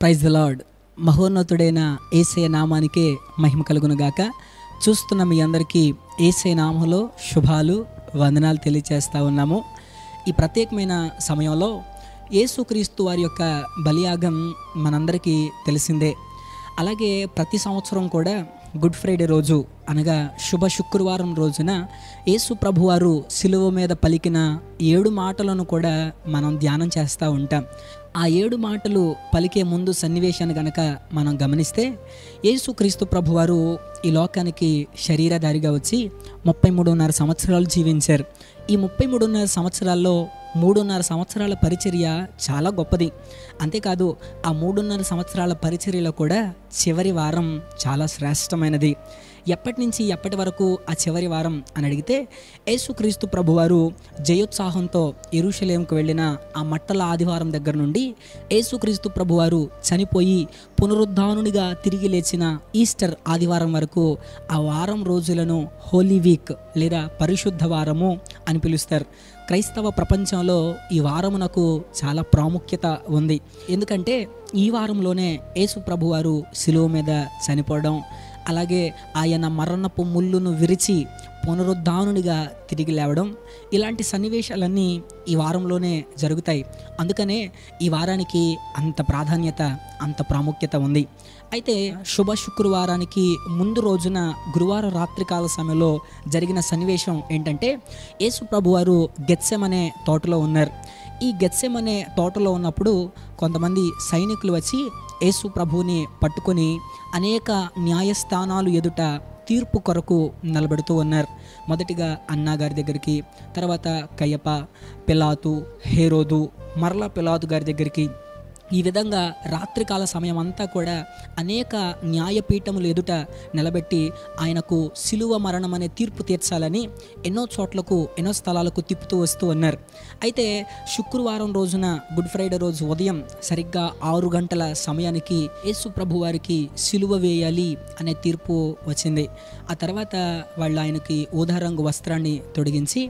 Praise the lord. మహోన్నతుడైన యేసయ్య నామానికే మహిమ కలుగును గాక. చూస్తున్న మీ అందరికీ యేసయ్య నామములో శుభాలు, వందనాలు తెలియచేస్తూ ఉన్నాము. ఈ ప్రత్యేకమైన సమయంలో యేసుక్రీస్తు వారి యొక్క బలియాగం మనందరికీ తెలిసిందే. అలాగే ప్రతి సంవత్సరం కూడా గుడ్ ఫ్రైడే రోజు అనగా శుభ శుక్రవారం రోజున యేసు ప్రభువారు సిలువ మీద పలికిన 7 మాటలను కూడా మనం ధ్యానం చేస్తూ ఉంటాం. ఆ 7 మాటలు పలికే ముందు సన్నివేశాన్ని గనక మనం గమనిస్తే, యేసుక్రీస్తు ప్రభువారు ఈ లోకానికి శరీరధారిగా వచ్చి 33.5 సంవత్సరాలు జీవించారు. ఈ 33.5 సంవత్సరాల్లో 3.5 సంవత్సరాల పరిచర్య చాలా గొప్పది. అంతేకాదు, ఆ 3.5 సంవత్సరాల పరిచర్యలో కూడా చివరి వారం చాలా శ్రేష్టమైనది. ఎప్పటి నుంచి ఎప్పటి వరకు ఆ చివరి వారం అని అడిగితే, యేసుక్రీస్తు ప్రభువారు జయోత్సాహంతో యెరూషలేముకు వెళ్ళిన ఆ మట్టల ఆదివారం దగ్గర నుండి యేసుక్రీస్తు ప్రభువారు చనిపోయి పునరుద్ధానునిగా తిరిగి లేచిన ఈస్టర్ ఆదివారం వరకు ఆ వారం రోజులను హోలీ వీక్ లేదా పరిశుద్ధ వారము అని పిలుస్తారు. క్రైస్తవ ప్రపంచంలో ఈ వారమునకు చాలా ప్రాముఖ్యత ఉంది. ఎందుకంటే ఈ వారంలోనే యేసు ప్రభువారు శిలువ మీద చనిపోవడం, అలాగే ఆయన మరణపు ముళ్ళును విరిచి పునరుద్ధానునిగా తిరిగి లేవడం, ఇలాంటి సన్నివేశాలన్నీ ఈ వారంలోనే జరుగుతాయి. అందుకనే ఈ వారానికి అంత ప్రాధాన్యత, అంత ప్రాముఖ్యత ఉంది. అయితే శుభ శుక్రవారానికి ముందు రోజున గురువారం రాత్రికాల సమయంలో జరిగిన సన్నివేశం ఏంటంటే, యేసు ప్రభువారు గెత్సెమనే తోటలో ఉన్నారు. ఈ గెత్సెమనే తోటలో ఉన్నప్పుడు కొంతమంది సైనికులు వచ్చి యేసు ప్రభువుని పట్టుకొని అనేక న్యాయస్థానాలు ఎదుట తీర్పు కొరకు నిలబెడుతూ ఉన్నారు. మొదటిగా అన్నా గారి దగ్గరికి, తర్వాత కయప, పిలాతు, హేరోదు, మరలా పిలాతు గారి దగ్గరికి. ఈ విధంగా రాత్రికాల సమయం అంతా కూడా అనేక న్యాయపీఠములు ఎదుట నిలబెట్టి ఆయనకు సిలువ మరణం అనే తీర్పు తీర్చాలని ఎన్నో చోట్లకు, ఎన్నో స్థలాలకు తిప్పుతూ వస్తూ ఉన్నారు. అయితే శుక్రవారం రోజున గుడ్ ఫ్రైడే రోజు ఉదయం సరిగ్గా 6 గంటల సమయానికి యేసు ప్రభు వారికి సిలువ వేయాలి అనే తీర్పు వచ్చింది. ఆ తర్వాత వాళ్ళు ఆయనకి ఊదా రంగు వస్త్రాన్ని తొడిగించి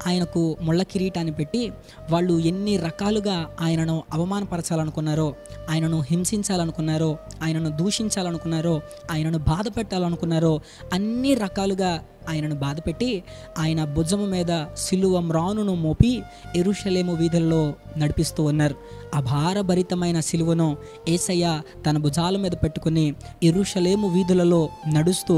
ఆయనకు ముళ్ళ కిరీటాన్ని పెట్టి, వాళ్ళు ఎన్ని రకాలుగా ఆయనను అవమానపరచాలనుకున్నారో, ఆయనను హింసించాలనుకున్నారో, ఆయనను దూషించాలనుకున్నారో, ఆయనను బాధ పెట్టాలనుకున్నారో, అన్ని రకాలుగా ఆయనను బాధపెట్టి ఆయన భుజము మీద సిలువ మ్రానును మోపి యెరూషలేము వీధుల్లో నడిపిస్తూ ఉన్నారు. ఆ భారభరితమైన సిలువను యేసయ్య తన భుజాల మీద పెట్టుకుని యెరూషలేము వీధులలో నడుస్తూ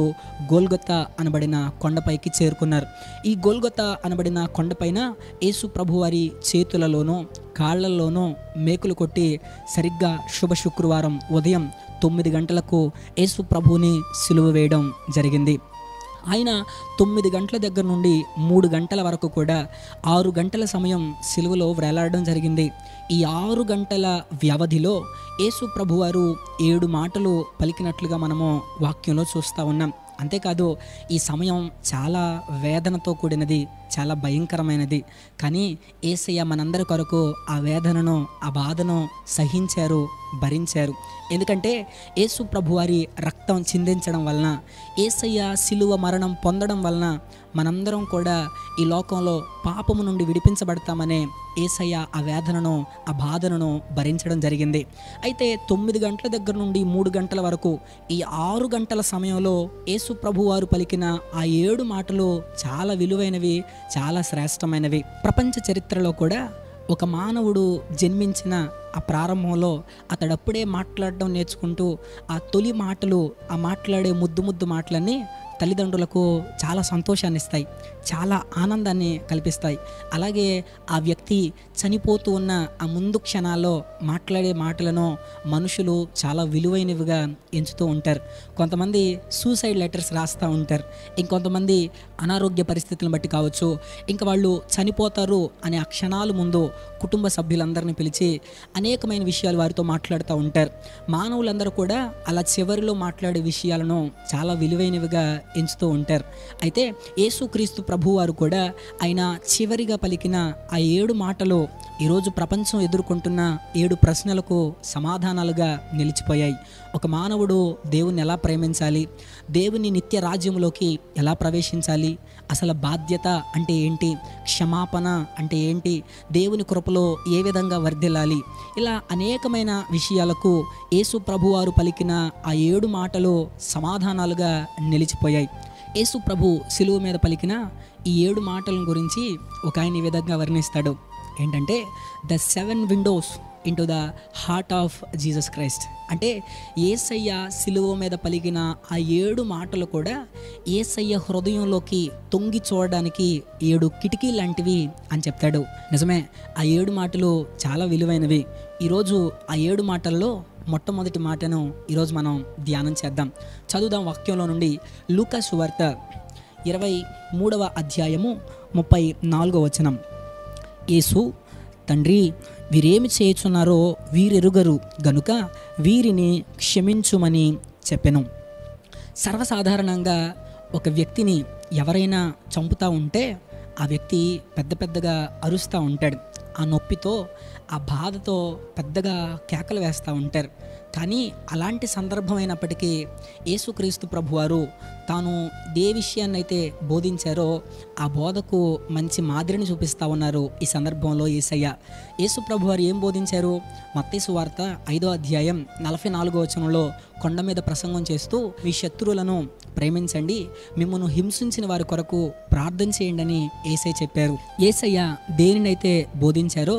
గోల్గొతా అనబడిన కొండపైకి చేరుకున్నారు. ఈ గోల్గొతా అనబడిన కొండపైన యేసు ప్రభువారి చేతులలోనూ కాళ్లలోనూ మేకులు కొట్టి సరిగ్గా శుభ శుక్రవారం ఉదయం 9 గంటలకు యేసు ప్రభువుని సిలువ వేయడం జరిగింది. ఆయన 9 గంటల దగ్గర నుండి 3 గంటల వరకు కూడా 6 గంటల సమయం సిలువలో వేలాడడం జరిగింది. ఈ 6 గంటల వ్యవధిలో యేసు ప్రభువారు 7 మాటలు పలికినట్లుగా మనము వాక్యంలో చూస్తూ ఉన్నాం. అంతేకాదు, ఈ సమయం చాలా వేదనతో కూడినది, చాలా భయంకరమైనది. కానీ యేసయ్య మనందరి కొరకు ఆ వేదనను, ఆ బాధను సహించారు, భరించారు. ఎందుకంటే యేసు ప్రభువారి రక్తం చిందించడం వలన, యేసయ్య సిలువ మరణం పొందడం వలన మనందరం కూడా ఈ లోకంలో పాపము నుండి విడిపించబడతామనే యేసయ్య ఆ వేదనను, ఆ బాధను భరించడం జరిగింది. అయితే 9 గంటల దగ్గర నుండి 3 గంటల వరకు ఈ 6 గంటల సమయంలో యేసు ప్రభువారు పలికిన ఆ 7 మాటలు చాలా విలువైనవి, చాలా శ్రేష్టమైనవి. ప్రపంచ చరిత్రలో కూడా ఒక మానవుడు జన్మించిన ఆ ప్రారంభంలో అతడప్పుడే మాట్లాడడం నేర్చుకుంటూ ఆ తొలి మాటలు, ఆ మాట్లాడే ముద్దు మాటలన్నీ తల్లిదండ్రులకు చాలా సంతోషాన్ని ఇస్తాయి, చాలా ఆనందాన్ని కల్పిస్తాయి. అలాగే ఆ వ్యక్తి చనిపోతూ ఉన్న ఆ ముందు క్షణాల్లో మాట్లాడే మాటలను మనుషులు చాలా విలువైనవిగా ఎంచుతూ ఉంటారు. కొంతమంది సూసైడ్ లెటర్స్ రాస్తూ ఉంటారు, ఇంకొంతమంది అనారోగ్య పరిస్థితులను బట్టి కావచ్చు, ఇంకా వాళ్ళు చనిపోతారు అనే ఆ క్షణాలు ముందు కుటుంబ సభ్యులందరినీ పిలిచి అనేకమైన విషయాలు వారితో మాట్లాడుతూ ఉంటారు. మానవులందరూ కూడా అలా చివరిలో మాట్లాడే విషయాలను చాలా విలువైనవిగా ఎంచుతూ ఉంటారు. అయితే యేసుక్రీస్తు ప్రభువారు కూడా ఆయన చివరిగా పలికిన ఆ 7 మాటలు ఈరోజు ప్రపంచం ఎదుర్కొంటున్న 7 ప్రశ్నలకు సమాధానాలుగా నిలిచిపోయాయి. ఒక మానవుడు దేవుని ఎలా ప్రేమించాలి, దేవుని నిత్య రాజ్యంలోకి ఎలా ప్రవేశించాలి, అసలు బాధ్యత అంటే ఏంటి, క్షమాపణ అంటే ఏంటి, దేవుని కృపలో ఏ విధంగా వర్ధిల్లాలి, ఇలా అనేకమైన విషయాలకు యేసు ప్రభువారు పలికిన ఆ 7 మాటలు సమాధానాలుగా నిలిచిపోయాయి. యేసు ప్రభు సిలువ మీద పలికిన ఈ 7 మాటల గురించి ఒక ఆయన ఈ విధంగా వర్ణిస్తాడు. ఏంటంటే the 7 Windows into the heart of Jesus Christ. అంటే యేసయ్య సిలువ మీద పలికిన ఆ 7 మాటలు కూడా యేసయ్య హృదయంలోకి తొంగి చూడడానికి 7 కిటికీ లాంటివి అని చెప్తాడు. నిజమే, ఆ 7 మాటలు చాలా విలువైనవి. ఈరోజు ఆ 7 మాటల్లో మొట్టమొదటి మాటను ఈరోజు మనం ధ్యానం చేద్దాం. చదువుదాం వాక్యంలో నుండి. లూకా సువార్త 23వ అధ్యాయము 34వ వచనం. యేసు, తండ్రి, వీరేమి చేయుచున్నారో వీరెరుగరు గనుక వీరిని క్షమించుమని చెప్పెను. సర్వసాధారణంగా ఒక వ్యక్తిని ఎవరైనా చంపుతూ ఉంటే ఆ వ్యక్తి పెద్దగా అరుస్తూ ఉంటాడు. ఆ నొప్పితో, ఆ బాధతో పెద్దగా కేకలు వేస్తూ ఉంటారు. కానీ అలాంటి సందర్భం అయినప్పటికీ యేసుక్రీస్తు ప్రభువారు తాను ఏ విషయాన్నైతే బోధించారో ఆ బోధకు మంచి మాదిరిని చూపిస్తూ ఉన్నారు. ఈ సందర్భంలో యేసు ప్రభువారు ఏం బోధించారు? మత్తయి సువార్త 5వ అధ్యాయం 44వ వచనంలో కొండ మీద ప్రసంగం చేస్తూ, మీ శత్రువులను ప్రేమించండి, మిమ్మల్ని హింసించిన వారి కొరకు ప్రార్థన చేయండి అని యేసయ్య చెప్పారు. యేసయ్య దేనినైతే బోధించారో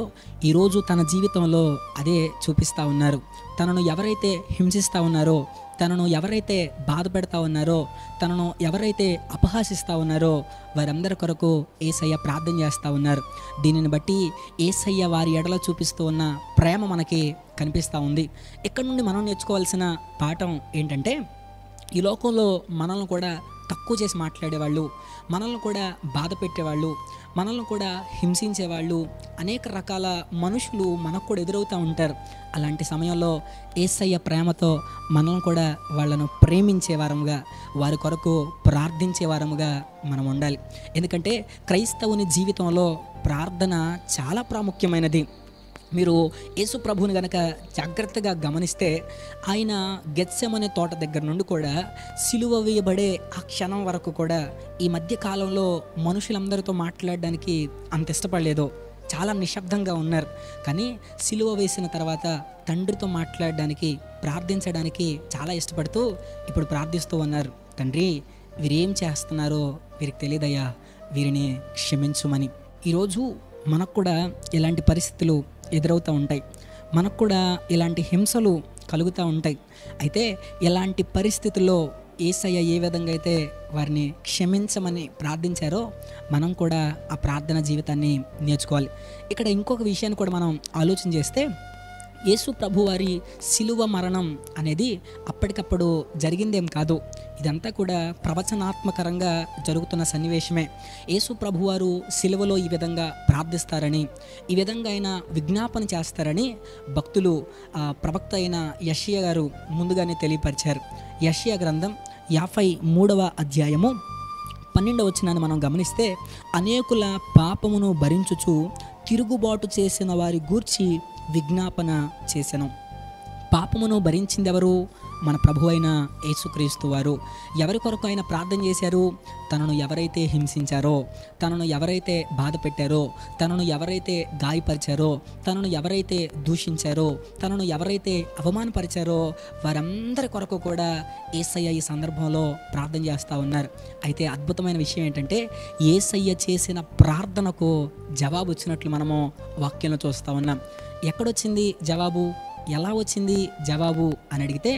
ఈరోజు తన జీవితంలో అదే చూపిస్తూ ఉన్నారు. తనను ఎవరైతే హింసిస్తూ ఉన్నారో, తనను ఎవరైతే బాధ పెడతా ఉన్నారో, తనను ఎవరైతే అపహాసిస్తూ ఉన్నారో వారందరి కొరకు యేసయ్య ప్రార్థన చేస్తూ ఉన్నారు. దీనిని బట్టి యేసయ్య వారి ఎడల చూపిస్తూ ఉన్న ప్రేమ మనకి కనిపిస్తూ ఉంది. ఇక్కడ నుండి మనం నేర్చుకోవాల్సిన పాఠం ఏంటంటే, ఈ లోకంలో మనల్ని కూడా తక్కువ చేసి మాట్లాడేవాళ్ళు, మనల్ని కూడా బాధ పెట్టేవాళ్ళు, మనల్ని కూడా హింసించేవాళ్ళు, అనేక రకాల మనుషులు మనకు కూడా ఎదురవుతూ ఉంటారు. అలాంటి సమయంలో యేసయ్య ప్రేమతో మనం కూడా వాళ్ళను ప్రేమించే వారముగా, వారి కొరకు ప్రార్థించే వారముగా మనం ఉండాలి. ఎందుకంటే క్రైస్తవుని జీవితంలో ప్రార్థన చాలా ప్రాముఖ్యమైనది. మీరు యేసు ప్రభువుని గనక జాగ్రత్తగా గమనిస్తే ఆయన గెత్సెమనే తోట దగ్గర నుండి కూడా సిలువ వేయబడే ఆ క్షణం వరకు కూడా ఈ మధ్య కాలంలో మనుషులందరితో మాట్లాడడానికి అంత ఇష్టపడలేదు. చాలా నిశ్శబ్దంగా ఉన్నారు. కానీ సిలువ వేసిన తర్వాత తండ్రితో మాట్లాడడానికి, ప్రార్థించడానికి చాలా ఇష్టపడుతూ ఇప్పుడు ప్రార్థిస్తూ ఉన్నారు. తండ్రి, వీరేం చేస్తున్నారో వీరికి తెలియదయ్యా, వీరిని క్షమించుమని. ఈరోజు మనకు కూడా ఇలాంటి పరిస్థితులు ఎదురవుతూ ఉంటాయి. మనకు కూడా ఇలాంటి హింసలు కలుగుతూ ఉంటాయి. అయితే ఇలాంటి పరిస్థితుల్లో యేసయ్య ఏ విధంగా అయితే వారిని క్షమించమని ప్రార్థించారో మనం కూడా ఆ ప్రార్థన జీవితాన్ని నేర్చుకోవాలి. ఇక్కడ ఇంకొక విషయాన్ని కూడా మనం ఆలోచన చేస్తే, యేసు ప్రభువారి సిలువ మరణం అనేది అప్పటికప్పుడు జరిగిందేం కాదు. ఇదంతా కూడా ప్రవచనాత్మకరంగా జరుగుతున్న సన్నివేశమే. యేసు ప్రభువారు సిలువలో ఈ విధంగా ప్రార్థిస్తారని, ఈ విధంగా ఆయన విజ్ఞాపన చేస్తారని భక్తులు ప్రవక్త అయిన యెషయా గారు ముందుగానే తెలియపరిచారు. యెషయా గ్రంథం 53వ అధ్యాయము 12వ వచనాన్ని మనం గమనిస్తే, అనేకుల పాపమును భరించుచు తిరుగుబాటు చేసిన వారి గూర్చి విజ్ఞాపన చేసెను. పాపమును భరించింది ఎవరు? మన ప్రభు అయిన యేసుక్రీస్తు వారు. ఎవరి కొరకు ఆయన ప్రార్థన చేశారు? తనను ఎవరైతే హింసించారో, తనను ఎవరైతే బాధ పెట్టారో, తనను ఎవరైతే గాయపరిచారో, తనను ఎవరైతే దూషించారో, తనను ఎవరైతే అవమానపరిచారో వారందరి కొరకు కూడా యేసయ్య ఈ సందర్భంలో ప్రార్థన చేస్తూ ఉన్నారు. అయితే అద్భుతమైన విషయం ఏంటంటే, యేసయ్య చేసిన ప్రార్థనకు జవాబు వచ్చినట్లు మనము వాక్యంలో చూస్తూ ఉన్నాం. ఎక్కడొచ్చింది జవాబు? ఎలా వచ్చింది జవాబు అని అడిగితే,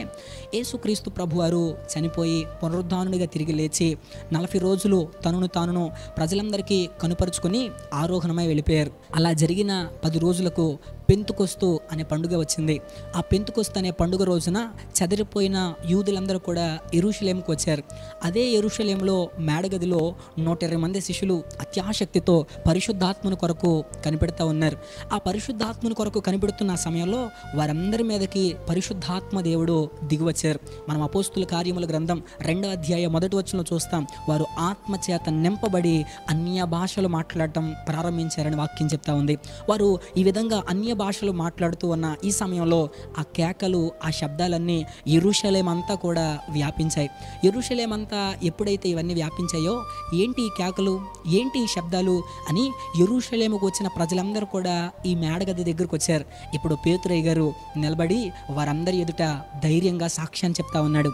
యేసుక్రీస్తు ప్రభువారు చనిపోయి పునరుద్ధానుడిగా తిరిగి లేచి 40 రోజులు తనను ప్రజలందరికీ కనుపరుచుకొని ఆరోహణమై వెళ్ళిపోయారు. అలా జరిగిన 10 రోజులకు పెంతుకొస్తు అనే పండుగ వచ్చింది. ఆ పెంతుకొస్తు అనే పండుగ రోజున చెదిరిపోయిన యూదులందరూ కూడా యెరూషలేముకు వచ్చారు. అదే యెరూషలేములో మేడగదిలో 120 మంది శిష్యులు అత్యాశక్తితో పరిశుద్ధాత్మను కొరకు కనిపెడతా ఉన్నారు. ఆ పరిశుద్ధాత్మను కొరకు కనిపెడుతున్న సమయంలో వారందరి మీదకి పరిశుద్ధాత్మ దేవుడు దిగివచ్చారు. మనం అపోస్తుల కార్యముల గ్రంథం 2వ అధ్యాయం 1వ వచనంలో చూస్తాం. వారు ఆత్మ చేత నింపబడి అన్య భాషలు మాట్లాడటం ప్రారంభించారని వాక్యం చెప్తా ఉంది. వారు ఈ విధంగా అన్య భాషలు మాట్లాడుతూ ఉన్న ఈ సమయంలో ఆ కేకలు, ఆ శబ్దాలన్నీ యెరూషలేం అంతా కూడా వ్యాపించాయి. యెరూషలేం అంతా ఎప్పుడైతే ఇవన్నీ వ్యాపించాయో, ఏంటి ఈ కేకలు, ఏంటి ఈ శబ్దాలు అని యెరూషలేముకు వచ్చిన ప్రజలందరూ కూడా ఈ మేడగది దగ్గరకు వచ్చారు. ఇప్పుడు పేతురయ్య గారు నిలబడి వారందరి ఎదుట ధైర్యంగా సాక్ష్యాన్ని చెప్తా ఉన్నాడు.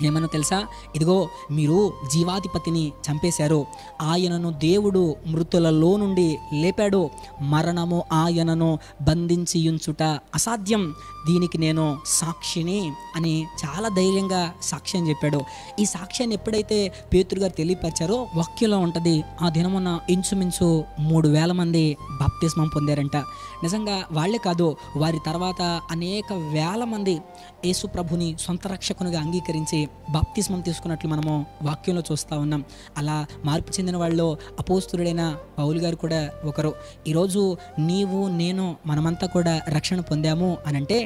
ఏమన్నా తెలుసా? ఇదిగో మీరు జీవాధిపతిని చంపేశారు, ఆయనను దేవుడు మృతులలో నుండి లేపాడు, మరణము ఆయనను బంధించి ఉంచుట అసాధ్యం, దీనికి నేను సాక్షిని అని చాలా ధైర్యంగా సాక్ష్యం చెప్పాడు. ఈ సాక్ష్యాన్ని ఎప్పుడైతే పేతురు గారు తెలియపరిచారో వాక్యంలో ఉంటుంది, ఆ దినమున ఇంచుమించు 3,000 మంది బాప్తిస్మం పొందారంట. నిజంగా వాళ్ళే కాదు, వారి తర్వాత అనేక వేల మంది యేసు ప్రభుని సొంత రక్షకునిగా అంగీకరించి బాప్తిస్మం తీసుకున్నట్లు మనము వాక్యంలో చూస్తూ ఉన్నాం. అలా మార్పు చెందిన వాళ్ళలో అపోస్తులుడైన పౌలు గారు కూడా ఒకరు. ఈరోజు నీవు నేను మనమంతా కూడా రక్షణ పొందాము అని అంటే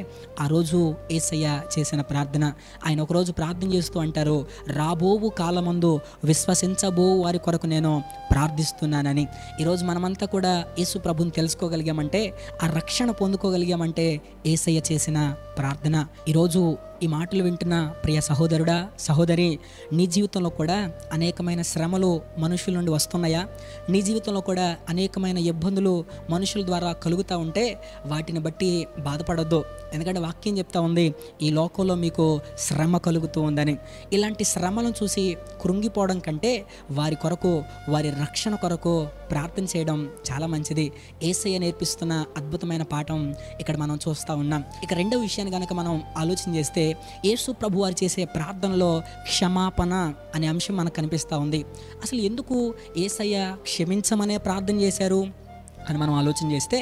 ఆ రోజు యేసయ్య చేసిన ప్రార్థన. ఆయన ఒకరోజు ప్రార్థన చేస్తూ అంటారు, రాబోవు కాలమందు విశ్వసించబో వారి కొరకు నేను ప్రార్థిస్తున్నానని. ఈరోజు మనమంతా కూడా యేసు ప్రభుని తెలుసుకోగలిగామంటే, ఆ రక్షణ పొందుకోగలిగామంటే యేసయ్య చేసిన ప్రార్థన. ఈరోజు ఈ మాటలు వింటున్న ప్రియ సహోదరుడా, సహోదరి, నీ జీవితంలో కూడా అనేకమైన శ్రమలు మనుషుల నుండి వస్తున్నాయా? నీ జీవితంలో కూడా అనేకమైన ఇబ్బందులు మనుషుల ద్వారా కలుగుతూ ఉంటే వాటిని బట్టి బాధపడొద్దు. ఎందుకంటే వాక్యం చెప్తా ఉంది, ఈ లోకంలో మీకు శ్రమ కలుగుతూ ఉందని. ఇలాంటి శ్రమలను చూసి కృంగిపోవడం కంటే వారి కొరకు, వారి రక్షణ కొరకు ప్రార్థన చేయడం చాలా మంచిది. యేసయ్య నేర్పిస్తున్న అద్భుతమైన పాఠం ఇక్కడ మనం చూస్తూ ఉన్నాం. ఇక రెండో విషయాన్ని కనుక మనం ఆలోచన చేస్తే, యేసు ప్రభు వారు చేసే ప్రార్థనలో క్షమాపణ అనే అంశం మనకు కనిపిస్తూ ఉంది. అసలు ఎందుకు యేసయ్య క్షమించమనే ప్రార్థన చేశారు అని మనం ఆలోచన చేస్తే,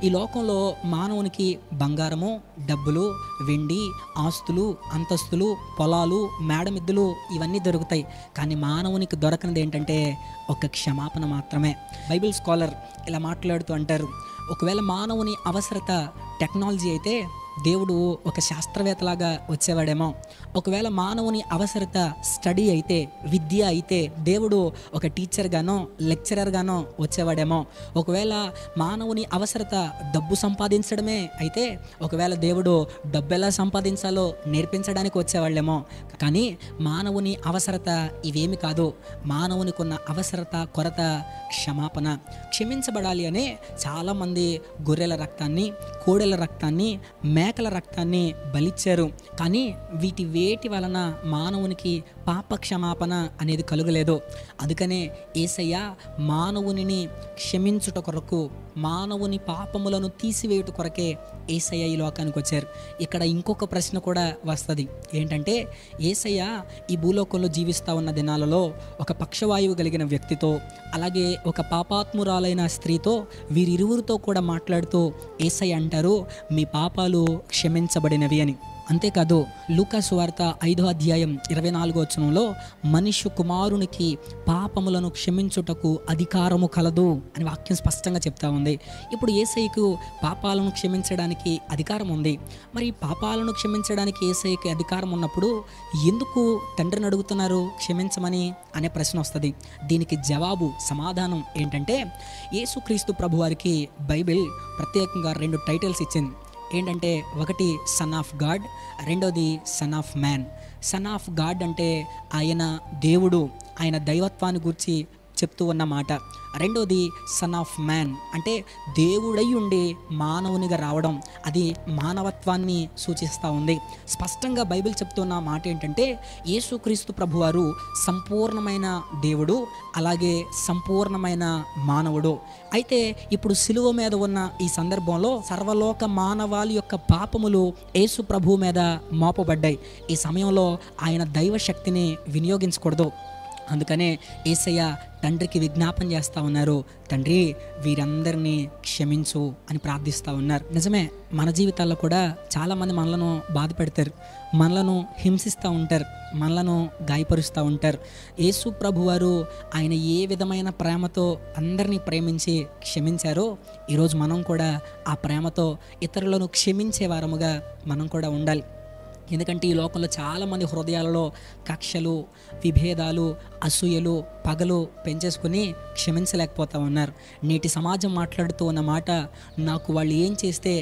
ఈ లోకంలో మానవునికి బంగారము, డబ్బులు, వెండి, ఆస్తులు, అంతస్తులు, పొలాలు, మేడమిద్దులు ఇవన్నీ దొరుకుతాయి. కానీ మానవునికి దొరకనిది ఏంటంటే ఒక క్షమాపణ మాత్రమే. బైబిల్ స్కాలర్ ఇలా మాట్లాడుతూ అంటారు, ఒకవేళ మానవుని అవసరత టెక్నాలజీ అయితే దేవుడు ఒక శాస్త్రవేత్తలాగా వచ్చేవాడేమో. ఒకవేళ మానవుని అవసరత స్టడీ అయితే, విద్య అయితే దేవుడు ఒక టీచర్గానో లెక్చరర్గానో వచ్చేవాడేమో. ఒకవేళ మానవుని అవసరత డబ్బు సంపాదించడమే అయితే ఒకవేళ దేవుడు డబ్బు ఎలా సంపాదించాలో నేర్పించడానికి వచ్చేవాళ్ళేమో. కానీ మానవుని అవసరత ఇవేమి కాదు. మానవునికి ఉన్న అవసరత, కొరత క్షమాపణ. క్షమించబడాలి అనే చాలామంది గొర్రెల రక్తాన్ని, కోడెల రక్తాన్ని, మేకల రక్తాన్ని బలిచ్చారు. కానీ వేటి వలన మానవునికి పాప క్షమాపణ అనేది కలుగలేదు. అందుకనే యేసయ్య మానవునిని క్షమించుట కొరకు, మానవుని పాపములను తీసివేయుట కొరకే యేసయ్య ఈ లోకానికి వచ్చారు. ఇక్కడ ఇంకొక ప్రశ్న కూడా వస్తుంది. ఏంటంటే, యేసయ్య ఈ భూలోకంలో జీవిస్తూ ఉన్న దినాలలో ఒక పక్షవాయువు కలిగిన వ్యక్తితో, అలాగే ఒక పాపాత్మురాలైన స్త్రీతో, వీరిరువురితో కూడా మాట్లాడుతూ యేసయ్య అంటారు, మీ పాపాలు క్షమించబడినవి అని. అంతేకాదు లూకా సువార్త 5వ అధ్యాయం 24వ వచనంలో మనుష్య కుమారునికి పాపములను క్షమించుటకు అధికారము కలదు అని వాక్యం స్పష్టంగా చెప్తా ఉంది. ఇప్పుడు యేసయ్యకు పాపాలను క్షమించడానికి అధికారం ఉంది. మరి పాపాలను క్షమించడానికి యేసయ్యకి అధికారం ఉన్నప్పుడు ఎందుకు తండ్రిని అడుగుతున్నారు క్షమించమని అనే ప్రశ్న వస్తుంది. దీనికి జవాబు, సమాధానం ఏంటంటే, యేసుక్రీస్తు ప్రభువారికి బైబిల్ ప్రత్యేకంగా 2 టైటిల్స్ ఇచ్చింది. ఏంటంటే, ఒకటి సన్ ఆఫ్ గాడ్, రెండోది son of man. Son of God అంటే ఆయన దేవుడు, ఆయన దైవత్వాన్ని గురించి చెప్తూ ఉన్న మాట. రెండోది సన్ ఆఫ్ మ్యాన్ అంటే దేవుడై ఉండి మానవునిగా రావడం, అది మానవత్వాన్ని సూచిస్తూ ఉంది. స్పష్టంగా బైబిల్ చెప్తున్న మాట ఏంటంటే, యేసుక్రీస్తు ప్రభువారు సంపూర్ణమైన దేవుడు, అలాగే సంపూర్ణమైన మానవుడు. అయితే ఇప్పుడు సిలువ మీద ఉన్న ఈ సందర్భంలో సర్వలోక మానవాళి యొక్క పాపములు యేసు ప్రభు మీద మోపబడ్డాయి. ఈ సమయంలో ఆయన దైవ శక్తిని వినియోగించకూడదు. అందుకనే యేసయ్య తండ్రికి విజ్ఞాపన చేస్తూ ఉన్నారు, తండ్రి వీరందరినీ క్షమించు అని ప్రార్థిస్తూ ఉన్నారు. నిజమే, మన జీవితాల్లో కూడా చాలామంది మనలను బాధ పెడతారు, మనలను హింసిస్తూ ఉంటారు, మనలను గాయపరుస్తూ ఉంటారు. యేసు ప్రభువారు ఆయన ఏ విధమైన ప్రేమతో అందరినీ ప్రేమించి క్షమించారో, ఈరోజు మనం కూడా ఆ ప్రేమతో ఇతరులను క్షమించే వారముగా మనం కూడా ఉండాలి. ఎందుకంటే ఈ లోకంలో చాలామంది హృదయాలలో కక్షలు, విభేదాలు, అసూయలు, పగలు పెంచేసుకుని క్షమించలేకపోతా ఉన్నారు. నేటి సమాజం మాట్లాడుతూ ఉన్న మాట, నాకు వాళ్ళు ఏం చేస్తే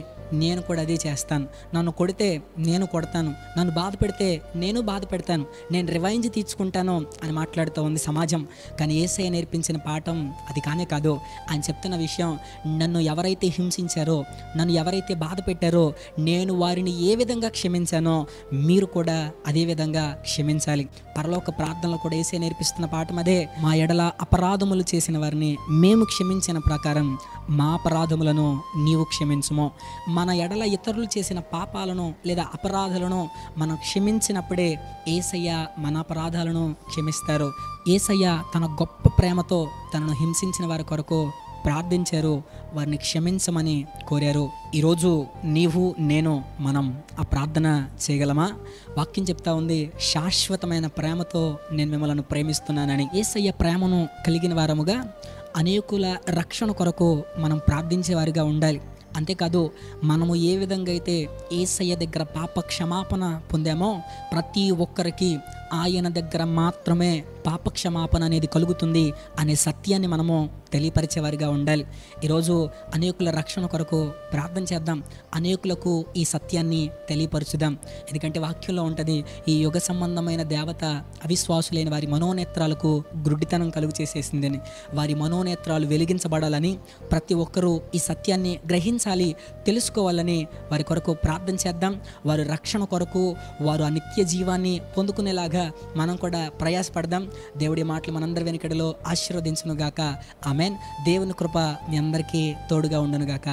నేను కూడా అదే చేస్తాను, నన్ను కొడితే నేను కొడతాను, నన్ను బాధ పెడితే నేను బాధ పెడతాను, నేను రివెంజ్ తీర్చుకుంటాను అని మాట్లాడుతూ ఉంది సమాజం. కానీ యేసయ్య నేర్పించిన పాఠం అది కానే కాదు. ఆయన చెప్తున్న విషయం, నన్ను ఎవరైతే హింసించారో, నన్ను ఎవరైతే బాధ పెట్టారో, నేను వారిని ఏ విధంగా క్షమించానో మీరు కూడా అదే విధంగా క్షమించాలి. పరలోక ప్రార్థనలో కూడా యేసయ్య నేర్పిస్తున్న పాఠం అదే. మా ఎడల అపరాధములు చేసిన వారిని మేము క్షమించిన ప్రకారం మా అపరాధములను నీవు క్షమించుము. మన ఎడల ఇతరులు చేసిన పాపాలను లేదా అపరాధాలను మనం క్షమించినప్పుడే యేసయ్య మన అపరాధాలను క్షమిస్తారు. యేసయ్య తన గొప్ప ప్రేమతో తనను హింసించిన వారి కొరకు ప్రార్థించారు, వారిని క్షమించమని కోరారు. ఈరోజు నీవు నేను మనం ఆ ప్రార్థన చేయగలమా? వాక్యం చెప్తా ఉంది, శాశ్వతమైన ప్రేమతో నేను మిమ్మల్ని ప్రేమిస్తున్నానని. యేసయ్య ప్రేమను కలిగిన వారముగా అనేకుల రక్షణ కొరకు మనం ప్రార్థించేవారిగా ఉండాలి. అంతేకాదు, మనము ఏ విధంగా అయితే యేసయ్య దగ్గర పాప క్షమాపణ పొందామో ప్రతి ఒక్కరికి ఆయన దగ్గర మాత్రమే పాప క్షమాపణ అనేది కలుగుతుంది అనే సత్యాన్ని మనము తెలియపరిచేవారిగా ఉండాలి. ఈరోజు అనేకుల రక్షణ కొరకు ప్రార్థన చేద్దాం, అనేకులకు ఈ సత్యాన్ని తెలియపరచుదాం. ఎందుకంటే వాక్యంలో ఉంటుంది, ఈ యుగ సంబంధమైన దేవత అవిశ్వాసులైన వారి మనోనేత్రాలకు గుడ్డితనం కలుగు చేసేసిందని. వారి మనోనేత్రాలు వెలిగించబడాలని, ప్రతి ఒక్కరూ ఈ సత్యాన్ని గ్రహించాలి, తెలుసుకోవాలని వారి కొరకు ప్రార్థన చేద్దాం. వారి రక్షణ కొరకు, వారు ఆ నిత్య జీవాన్ని పొందుకునేలాగా మనం కూడా ప్రయాసపడదాం. దేవుడి మాటలు మనందరి వెనుకడిలో ఆశీర్వదించునుగాక. ఆమెన్. దేవుని కృప మీ అందరికీ తోడుగా ఉండునుగాక.